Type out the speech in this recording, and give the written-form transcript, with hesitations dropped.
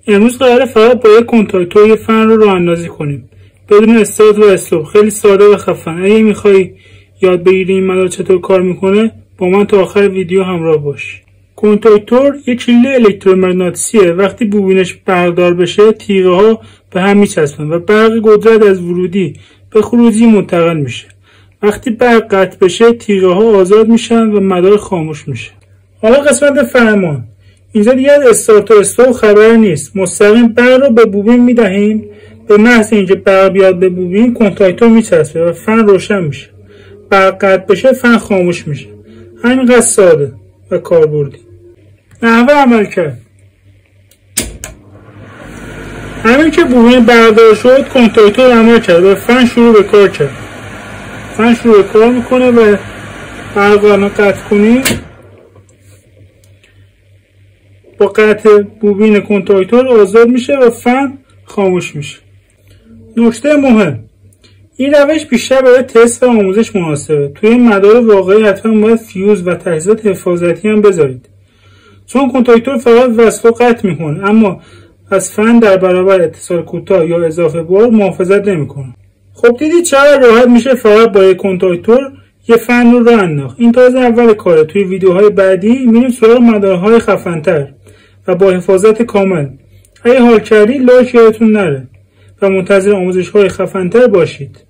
امروز قراره فقط با یک کنتاکتور یه فن رو راه اندازی کنیم بدون استارت و استاپ. خیلی ساده و خفن. اگه میخوای یاد بگیری این مدار چطور کار میکنه با من تا آخر ویدیو همراه باش. کنتاکتور یک کلیده الکترومغناطیسیه. وقتی بوبینش برقدار بشه تیغه ها به هم میچسبن و برق قدرت از ورودی به خروجی منتقل میشه. وقتی برق قطع بشه تیغه ها آزاد میشن و مدار خاموش میشه. حالا قسمت فرمان. اینجا دیگه استارت و استاپ خبری نیست. مستقیم برق رو به بوبین میدهیم. به محض اینکه برق بیاد به بوبین کنتاکتور میچسبه و فن روشن میشه. برق قطع بشه فن خاموش میشه. همینقدر ساده و کاربردی. نحوه عمل کرد. همین که بوبین بردار شد کنتاکتور عمل کرد و فن شروع به کار کرد. فن شروع به کار میکنه و برق رو قطع کنیم. با قطع بوبین کنتاکتور آزاد میشه و فن خاموش میشه. نکته مهم، این روش بیشتر برای تست و آموزش مناسبه. توی این مدار واقعی حتما باید فیوز و تجهیزات حفاظتی هم بذارید، چون کنتاکتور فقط وصل و قطع میکنه اما از فن در برابر اتصال کوتاه یا اضافه بار محافظت نمیکنه. خب دیدید چقدر راحت میشه فقط با یک کنتاکتور یه فن رو راه انداخت. این تازه اول کاره. توی ویدیوهای بعدی میریم سراغ مدارهای خفن‌تر و با حفاظت کامل. اگه حال کردید لایک یادتون نره و منتظر آموزش‌های خفن‌تر باشید.